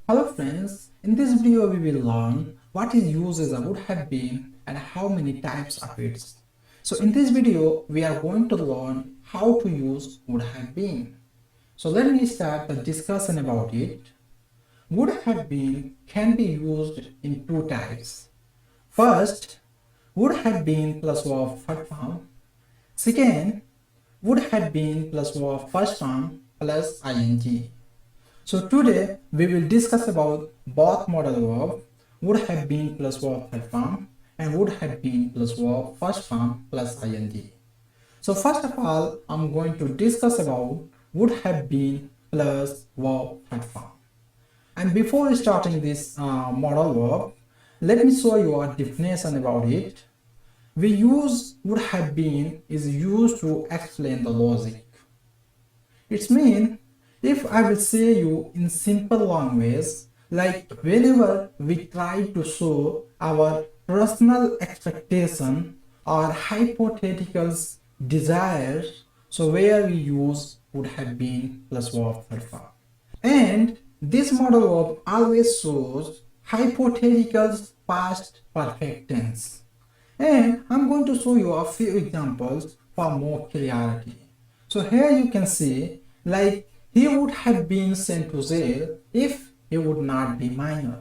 Hello friends, in this video we will learn what is used as a would have been and how many types of it. So in this video we are going to learn how to use would have been. So let me start the discussion about it. Would have been can be used in two types. First, would have been plus verb third form. Second, would have been plus verb first form plus ing. So today we will discuss about both modal verb would have been plus verb third form and would have been plus verb first form plus ing. So first of all, I'm going to discuss about would have been plus verb third form. And before starting this modal verb, let me show you a definition about it. We use would have been is used to explain the logic. It means if I will say you in simple language, like whenever we try to show our personal expectation or hypothetical desires, so where we use would have been plus verb third form. And this modal verb always shows hypothetical past perfect tense. And I'm going to show you a few examples for more clarity. So here you can see, like, he would have been sent to jail if he would not be minor.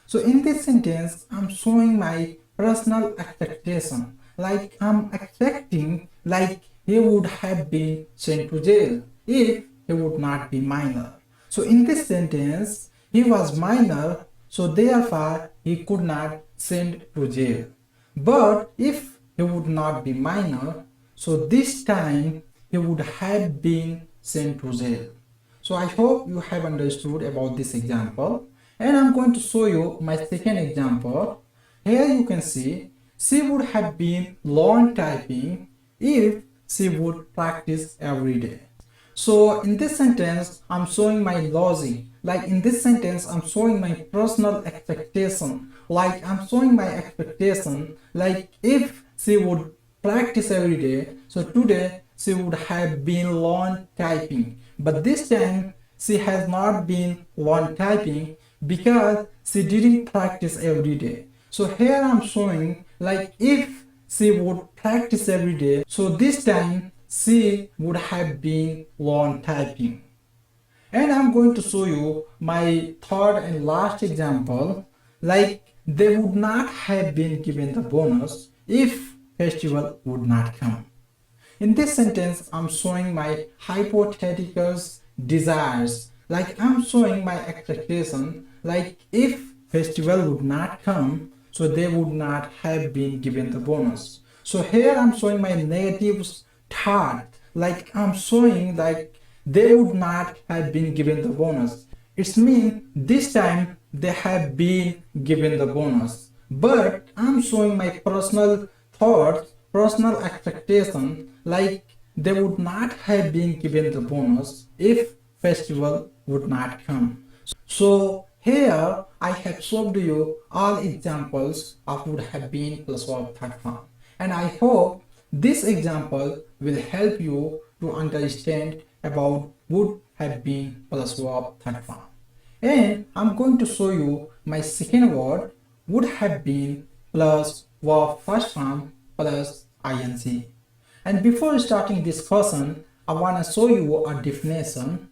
So in this sentence, I'm showing my personal expectation. Like I'm expecting like he would have been sent to jail if he would not be minor. So in this sentence, he was minor, so therefore he could not send to jail. But if he would not be minor, so this time he would have been sent to jail. So I hope you have understood about this example, and I'm going to show you my second example. Here you can see she would have been learned typing if she would practice every day. So in this sentence I'm showing my logic. Like in this sentence I'm showing my personal expectation. Like I'm showing my expectation, like if she would practice every day, so today she would have been learned typing. But this time she has not been learned typing because she didn't practice every day. So here I'm showing like if she would practice every day, so this time she would have been learned typing. And I'm going to show you my third and last example, like they would not have been given the bonus if festival would not come. In this sentence, I'm showing my hypothetical desires. Like I'm showing my expectation, like if festival would not come, so they would not have been given the bonus. So here I'm showing my negative thought, like I'm showing like they would not have been given the bonus. It means this time they have been given the bonus. But I'm showing my personal thoughts, personal expectation, like they would not have been given the bonus if festival would not come. So here I have showed you all examples of would have been plus verb third form. And I hope this example will help you to understand about would have been plus verb third form. And I'm going to show you my second word, would have been plus verb first form plus ing. And before starting this discussion, I want to show you a definition.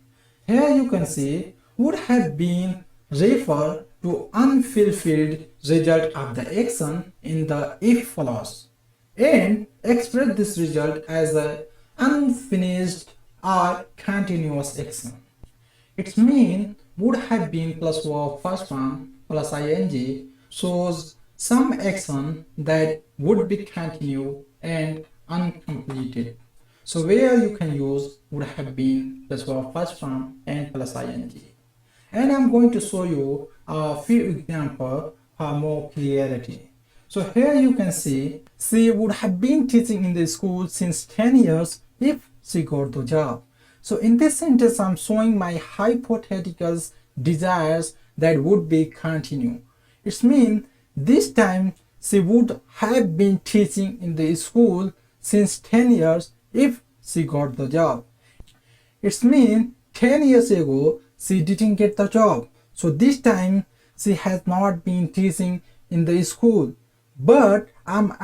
Here you can see would have been refer to unfulfilled result of the action in the if clause and express this result as an unfinished or continuous action. It means would have been plus verb first form plus ing shows some action that would be continued and uncompleted. So where you can use would have been plus verb first form and plus ing. And I'm going to show you a few examples for more clarity. So here you can see she would have been teaching in the school since 10 years if she got the job. So in this sentence I'm showing my hypothetical desires that would be continued. It means this time she would have been teaching in the school since 10 years if she got the job. It means 10 years ago she didn't get the job. So this time she has not been teaching in the school, but I'm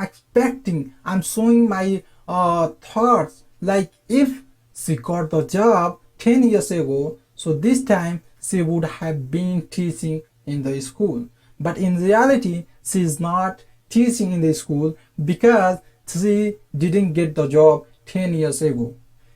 showing my thoughts, like if she got the job 10 years ago, so this time she would have been teaching in the school. But in reality, she is not teaching in the school because she didn't get the job 10 years ago.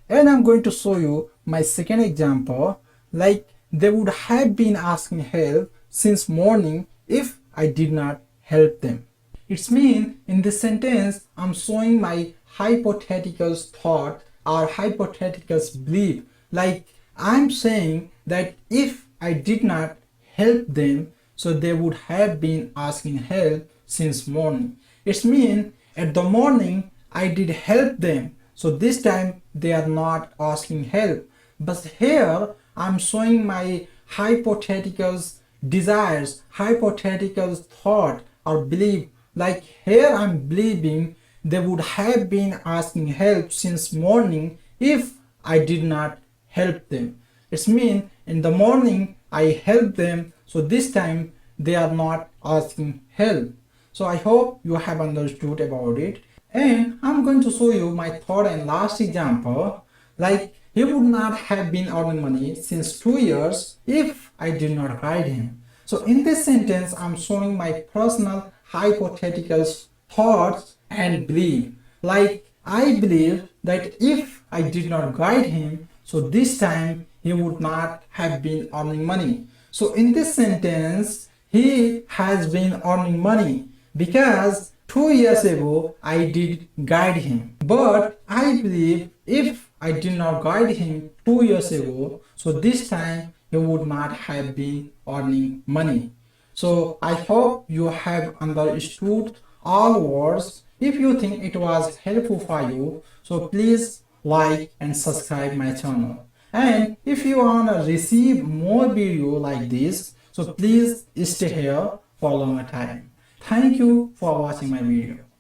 And I'm going to show you my second example, like they would have been asking help since morning if I did not help them. It's mean in this sentence I'm showing my hypothetical thought or hypothetical belief, like I'm saying that if I did not help them, so they would have been asking help since morning. It's mean at the morning I did help them, so this time they are not asking help. But here I'm showing my hypothetical desires, hypothetical thought or belief, like here I'm believing they would have been asking help since morning if I did not help them. It's mean in the morning I helped them, so this time they are not asking help. So I hope you have understood about it. And I'm going to show you my third and last example, like he would not have been earning money since 2 years if I did not guide him. So in this sentence I'm showing my personal hypothetical thoughts and belief, like I believe that if I did not guide him, so this time he would not have been earning money. So in this sentence he has been earning money because 2 years ago I did guide him. But I believe if I did not guide him 2 years ago, so this time he would not have been earning money. So I hope you have understood all words. If you think it was helpful for you, so please like and subscribe my channel. And if you wanna receive more video like this, so please stay here for a longer time. Thank you for watching my video.